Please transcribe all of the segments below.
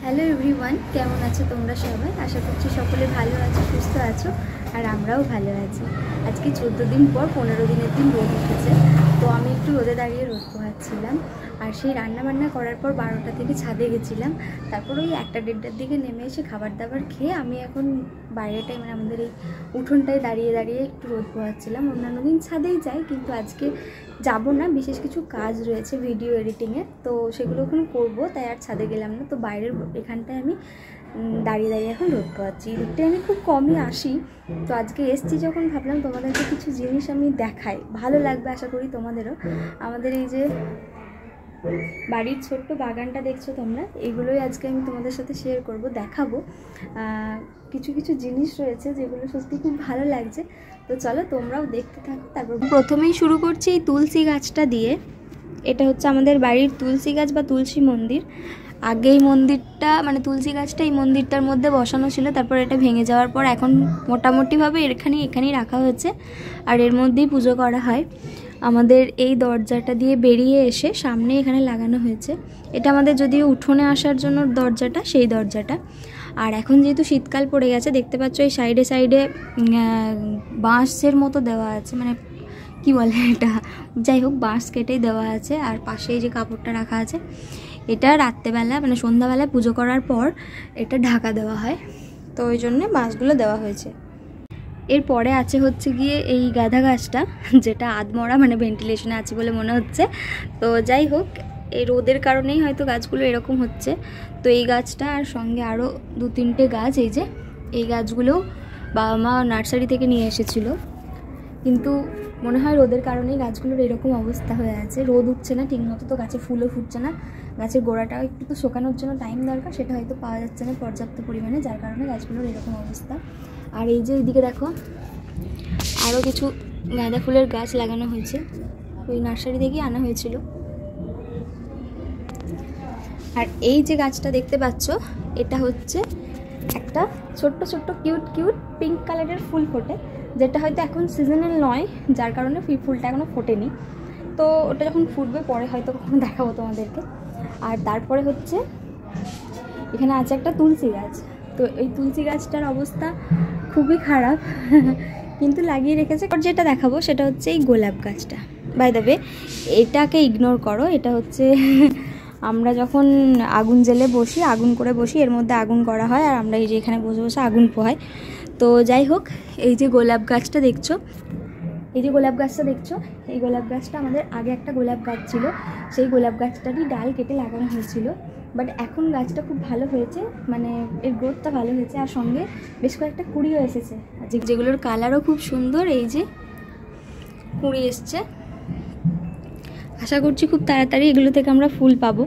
Hello everyone, কেমন আছো তোমরা সবাই? আশা করছি সকলে ভালো আছো, সুস্থ আছো, আর আমরাও ভালো আছি। আজকে 14 দিন পর 15 দিনের দিন রোদ উঠেছে, তো আমি একটু রোদে দাঁড়িয়ে রোদ পোহাচ্ছিলাম। আর সেই রান্নাবান্না করার পর 12টা থেকে ছাদে গেছিলাম, তারপর ওই 1টা-1:30টার দিকে নেমে এসে খাবার দাবার খেয়ে আমি এখন বাইরেটাই মানে আমাদের এই উঠোনটায় দাঁড়িয়ে দাঁড়িয়ে একটু রোদ পোহাচ্ছিলাম। অন্যান্য দিন ছাদেই যাই, কিন্তু আজকে যাব না, বিশেষ কিছু কাজ রয়েছে ভিডিও এডিটিংয়ের, তো সেগুলো এখন করবো, তাই আর ছাদে গেলাম না। তো বাইরের এখানটায় আমি দাঁড়িয়ে দাঁড়িয়ে এখন রোদ পোহাচ্ছি। এই দিকটায় আমি খুব কমই আসি, তো আজকে এসছি যখন ভাবলাম তোমাদেরকে কিছু জিনিস আমি দেখাই, ভালো লাগবে আশা করি তোমাদেরও। আমাদের এই যে বাড়ির ছোট্ট বাগানটা দেখছো তোমরা, এগুলোই আজকে আমি তোমাদের সাথে শেয়ার করব, দেখাবো। কিছু কিছু জিনিস রয়েছে যেগুলো সত্যি খুব ভালো লাগছে, তো চলো তোমরাও দেখতে থাকো। তারপর প্রথমেই শুরু করছি এই তুলসী গাছটা দিয়ে। এটা হচ্ছে আমাদের বাড়ির তুলসী গাছ বা তুলসী মন্দির। আগে এই মন্দিরটা মানে তুলসী গাছটা এই মন্দিরটার মধ্যে বসানো ছিল, তারপর এটা ভেঙে যাওয়ার পর এখন মোটামুটিভাবে এখানেই রাখা হয়েছে, আর এর মধ্যেই পুজো করা হয়। আমাদের এই দরজাটা দিয়ে বেরিয়ে এসে সামনে এখানে লাগানো হয়েছে। এটা আমাদের যদিও উঠোনে আসার জন্য দরজাটা, সেই দরজাটা। আর এখন যেহেতু শীতকাল পড়ে গেছে, দেখতে পাচ্ছ এই সাইডে সাইডে বাঁশের মতো দেওয়া আছে, মানে কি বলে এটা, যাই হোক বাঁশ কেটেই দেওয়া আছে। আর পাশে এই যে কাপড়টা রাখা আছে, এটা রাত্রেবেলা মানে সন্ধ্যাবেলা পুজো করার পর এটা ঢাকা দেওয়া হয়, তো ওই জন্যে বাঁশগুলো দেওয়া হয়েছে। এরপরে আছে হচ্ছে গিয়ে এই গাঁদা গাছটা, যেটা আধমরা মানে ভেন্টিলেশনে আছে বলে মনে হচ্ছে। তো যাই হোক, এই রোদের কারণেই হয়তো গাছগুলো এরকম হচ্ছে। তো এই গাছটা আর সঙ্গে আরও 2-3টে গাছ, এই যে এই গাছগুলো বাবা মা নার্সারি থেকে নিয়ে এসেছিলো, কিন্তু মনে হয় রোদের কারণেই গাছগুলোর এরকম অবস্থা হয়ে আছে। রোদ উঠছে না ঠিকমতো, তো গাছে ফুলও ফুটছে না, গাছের গোড়াটাও একটু তো শোকানোর জন্য টাইম দরকার, সেটা হয়তো পাওয়া যাচ্ছে না পর্যাপ্ত পরিমাণে, যার কারণে গাছগুলোর এরকম অবস্থা। আর এই যে এইদিকে দেখো আরও কিছু গাঁদা ফুলের গাছ লাগানো হয়েছে, ওই নার্সারি থেকেই আনা হয়েছিল। আর এই যে গাছটা দেখতে পাচ্ছ, এটা হচ্ছে একটা ছোট্ট ছোট্ট কিউট পিঙ্ক কালারের ফুল ফোটে, যেটা হয়তো এখন সিজনাল নয়, যার কারণে ফুলটা এখনও ফোটেনি। তো ওটা যখন ফুটবে পরে হয়তো কখনো দেখাবো তোমাদেরকে। আর তারপরে হচ্ছে এখানে আছে একটা তুলসী গাছ। তো এই তুলসী গাছটার অবস্থা খুবই খারাপ, কিন্তু লাগিয়ে রেখেছে। যেটা দেখাবো সেটা হচ্ছে এই গোলাপ গাছটা। বাই দ্য ওয়ে, এটাকে ইগনোর করো, এটা হচ্ছে আমরা যখন আগুন জেলে বসি, আগুন করে বসি, এর মধ্যে আগুন করা হয়, আর আমরা এই যে এখানে বসে বসে আগুন পোহাই। তো যাই হোক, এই যে গোলাপ গাছটা দেখছো, এই গোলাপ গাছটা আমাদের আগে একটা গোলাপ গাছ ছিল, সেই গোলাপ গাছটারই ডাল কেটে লাগানো হয়েছিল। বাট এখন গাছটা খুব ভালো হয়েছে, মানে এর গ্রোথটা ভালো হয়েছে, আর সঙ্গে বেশ কয়েকটা কুঁড়িও এসেছে, যেগুলোর কালারও খুব সুন্দর। এই যে কুঁড়ি এসছে, আশা করছি খুব তাড়াতাড়ি এগুলো থেকে আমরা ফুল পাবো।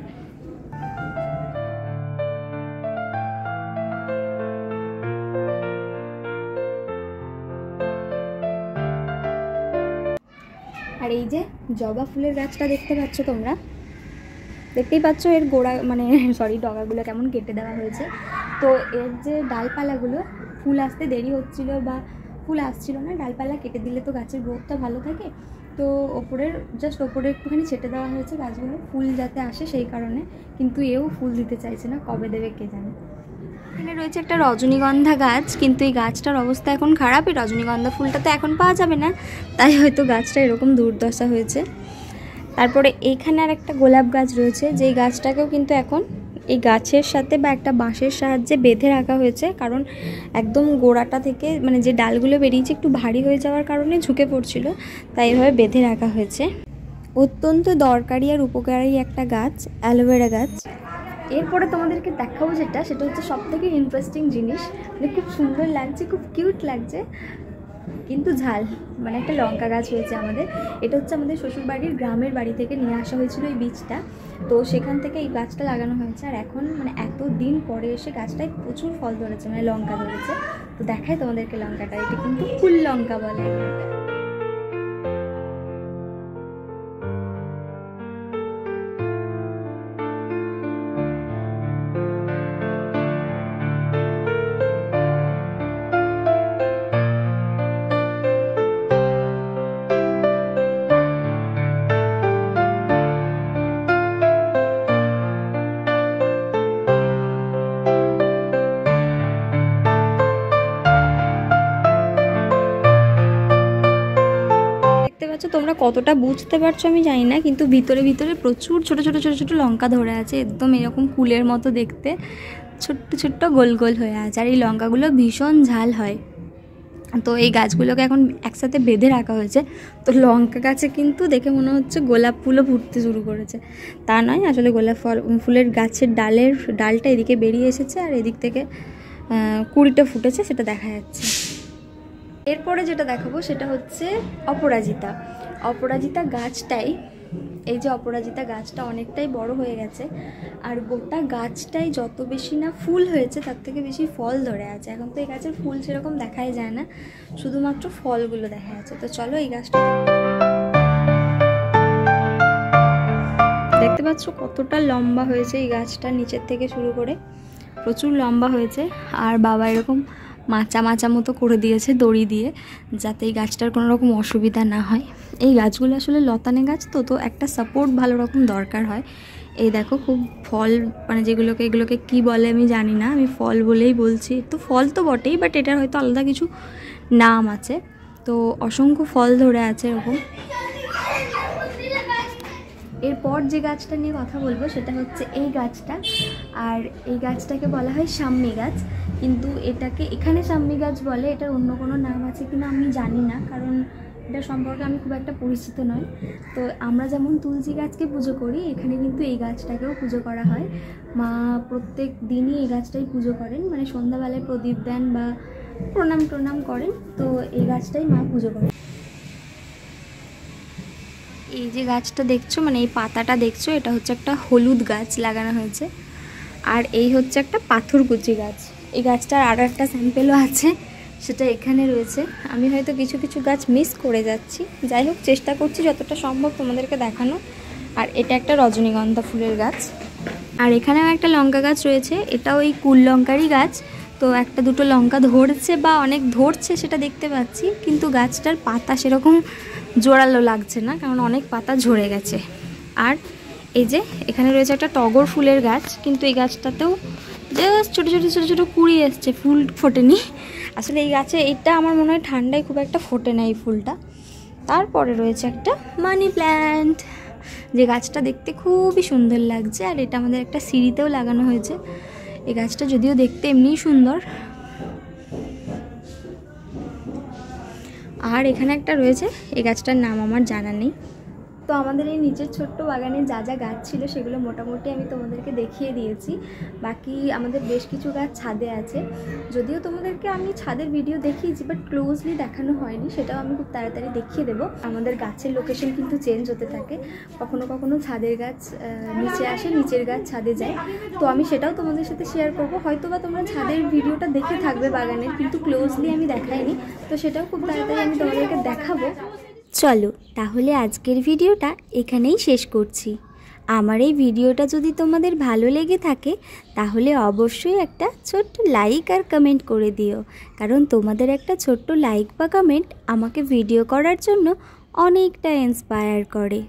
আর এই যে জবা ফুলের গাছটা দেখতে পাচ্ছ তোমরা, দেখতেই পাচ্ছ এর গোড়া মানে ডগাগুলো কেমন কেটে দেওয়া হয়েছে। তো এর যে ডালপালাগুলো, ফুল আসতে দেরি হচ্ছিল বা ফুল আসছিল না, ডালপালা কেটে দিলে তো গাছের গ্রোথটা ভালো থাকে। তো জাস্ট ওপরে একটুখানি ছেটে দেওয়া হয়েছে গাছগুলো, ফুল যাতে আসে সেই কারণে। কিন্তু এও ফুল দিতে চাইছে না, কবে দেবে কে জানে। এখানে রয়েছে একটা রজনীগন্ধা গাছ, কিন্তু এই গাছটার অবস্থা এখন খারাপ। এই রজনীগন্ধা ফুলটা তো এখন পাওয়া যাবে না, তাই হয়তো গাছটা এরকম দুর্দশা হয়েছে। তারপরে এইখানে আর একটা গোলাপ গাছ রয়েছে, যেই গাছটাকেও কিন্তু এখন এই গাছের সাথে বা একটা বাঁশের সাহায্যে বেঁধে রাখা হয়েছে, কারণ একদম গোড়াটা থেকে মানে যে ডালগুলো বেরিয়েছে একটু ভারী হয়ে যাওয়ার কারণে ঝুঁকে পড়ছিল, তাই এভাবে বেঁধে রাখা হয়েছে। অত্যন্ত দরকারি আর উপকারী একটা গাছ, অ্যালোভেরা গাছ। এরপরে তোমাদেরকে দেখাবো সেটা হচ্ছে সবথেকে ইন্টারেস্টিং জিনিস, মানে খুব সুন্দর লাগছে, খুব কিউট লাগছে, কিন্তু ঝাল, মানে একটা লঙ্কা গাছ হয়েছে আমাদের। এটা হচ্ছে আমাদের শ্বশুরবাড়ির গ্রামের বাড়ি থেকে নিয়ে আসা হয়েছিল এই বীজটা, তো সেখান থেকে এই গাছটা লাগানো হয়েছে। আর এখন মানে এত দিন পরে এসে গাছটায় প্রচুর ফল ধরেছে, মানে লঙ্কা ধরেছে। তো দেখায় তোমাদেরকে লঙ্কাটা, এটা কিন্তু ফুল লঙ্কা বলে। তোমরা কতটা বুঝতে পারছো আমি জানি না, কিন্তু ভিতরে ভিতরে প্রচুর ছোট ছোট ছোট ছোট লঙ্কা ধরে আছে, একদম এরকম ফুলের মতো দেখতে, ছোট্ট ছোট্ট গোল গোল হয়ে আছে। আর এই লঙ্কাগুলো ভীষণ ঝাল হয়। তো এই গাছগুলোকে এখন একসাথে বেঁধে রাখা হয়েছে। তো লঙ্কা গাছে কিন্তু দেখে মনে হচ্ছে গোলাপ ফুলও ফুটতে শুরু করেছে, তা নয়, আসলে গোলাপ ফুলের গাছের ডালটা এদিকে বেরিয়ে এসেছে, আর এদিক থেকে কুড়িটা ফুটেছে, সেটা দেখা যাচ্ছে। এরপরে যেটা দেখাবো সেটা হচ্ছে অপরাজিতা। অপরাজিতা গাছটাই, এই যে অপরাজিতা গাছটা অনেকটাই বড় হয়ে গেছে, আর গোটা গাছটাই যত বেশি না ফুল হয়েছে তার থেকে বেশি ফল ধরে আছে। এখন তো এই গাছের ফুল সেরকম দেখাই যায় না, শুধুমাত্র ফলগুলো দেখা যাচ্ছে। তো চলো এই গাছটা দেখতে পাচ্ছ কতটা লম্বা হয়েছে, এই গাছটা নিচের থেকে শুরু করে প্রচুর লম্বা হয়েছে। আর বাবা এরকম মাচা মাচা মতো করে দিয়েছে দড়ি দিয়ে, যাতে এই গাছটার কোনো রকম অসুবিধা না হয়। এই গাছগুলো আসলে লতানে গাছ, তো একটা সাপোর্ট ভালো রকম দরকার হয়। এই দেখো খুব ফল, মানে এগুলোকে কি বলে আমি জানি না, আমি ফল বলেই বলছি। তো ফল তো বটেই, বাট এটার হয়তো আলাদা কিছু নাম আছে। তো অসংখ্য ফল ধরে আছে এরকম। এরপর যে গাছটা নিয়ে কথা বলবো সেটা হচ্ছে এই গাছটা, আর এই গাছটাকে বলা হয় শাম্মী গাছ। কিন্তু এখানে শাম্মী গাছ বলে, এটার অন্য কোনো নাম আছে কিনা আমি জানি না, কারণ এটা সম্পর্কে আমি খুব একটা পরিচিত নই। তো আমরা যেমন তুলসী গাছকে পুজো করি, এখানে কিন্তু এই গাছটাকেও পুজো করা হয়। মা প্রত্যেক দিনই এই গাছটাই পুজো করেন, মানে সন্ধ্যাবেলায় প্রদীপ দেন বা প্রণাম করেন। তো এই গাছটাই মা পুজো করেন। এই যে গাছটা দেখছো, মানে এই পাতাটা দেখছো, এটা হচ্ছে একটা হলুদ গাছ লাগানো হয়েছে। আর এই হচ্ছে একটা পাথরকুচি গাছ। এই গাছটার আরও একটা স্যাম্পেলও আছে, সেটা এখানে রয়েছে। আমি হয়তো কিছু কিছু গাছ মিস করে যাচ্ছি, যাই হোক চেষ্টা করছি যতটা সম্ভব তোমাদেরকে দেখানো। আর এটা একটা রজনীগন্ধা ফুলের গাছ। আর এখানেও একটা লঙ্কা গাছ রয়েছে, এটাও এই কুল লঙ্কারই গাছ। তো একটা দুটো লঙ্কা ধরছে বা অনেক ধরছে সেটা দেখতে পাচ্ছি, কিন্তু গাছটার পাতা সেরকম জোরালো লাগছে না, কারণ অনেক পাতা ঝরে গেছে। আর এই যে এখানে রয়েছে একটা টগর ফুলের গাছ, কিন্তু এই গাছটাতেও জাস্ট ছোটো ছোটো ছোটো ছোটো কুড়ি এসছে, ফুল ফোটেনি। আসলে এই গাছে এটা আমার মনে হয় ঠান্ডায় খুব একটা ফোটে না এই ফুলটা। তারপরে রয়েছে একটা মানি প্ল্যান্ট, যে গাছটা দেখতে খুবই সুন্দর লাগছে। আর এটা আমাদের একটা সিঁড়িতেও লাগানো হয়েছে। এই গাছটা যদিও দেখতে এমনিই সুন্দর। আর এখানে একটা রয়েছে, এই গাছটার নাম আমার জানা নেই। তো আমাদের এই নিচের ছোট্ট বাগানে যা যা গাছ ছিল সেগুলো মোটামুটি আমি তোমাদেরকে দেখিয়ে দিয়েছি। বাকি আমাদের বেশ কিছু গাছ ছাদে আছে, যদিও তোমাদেরকে আমি ছাদের ভিডিও দেখিয়েছি, বাট ক্লোজলি দেখানো হয়নি, সেটাও আমি খুব তাড়াতাড়ি দেখিয়ে দেবো। আমাদের গাছের লোকেশন কিন্তু চেঞ্জ হতে থাকে, কখনো কখনো ছাদের গাছ নিচে আসে, নিচের গাছ ছাদে যায়। তো আমি সেটাও তোমাদের সাথে শেয়ার করবো। হয়তো বা তোমরা ছাদের ভিডিওটা দেখে থাকবে বাগানের, কিন্তু ক্লোজলি আমি দেখাইনি, তো সেটাও খুব তাড়াতাড়ি আমি তোমাদেরকে দেখাবো। চলো তাহলে আজকের ভিডিওটা এখানেই শেষ করছি। আমার এই ভিডিওটা যদি তোমাদের ভালো লেগে থাকে তাহলে অবশ্যই একটা ছোট্ট লাইক আর কমেন্ট করে দিও, কারণ তোমাদের একটা ছোট্ট লাইক বা কমেন্ট আমাকে ভিডিও করার জন্য অনেকটা ইন্সপায়ার করে।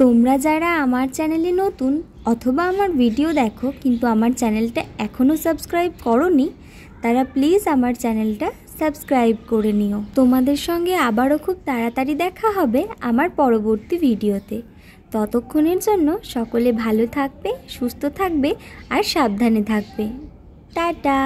তোমরা যারা আমার চ্যানেলে নতুন অথবা আমার ভিডিও দেখো কিন্তু আমার চ্যানেলটা এখনও সাবস্ক্রাইব করোনি, তারা প্লিজ আমার চ্যানেলটা সাবস্ক্রাইব করে নিও। তোমাদের সঙ্গে আবারও খুব তাড়াতাড়ি দেখা হবে আমার পরবর্তী ভিডিওতে। ততক্ষণের জন্য সকলে ভালো থাকবে, সুস্থ থাকবে আর সাবধানে থাকবে। টাটা।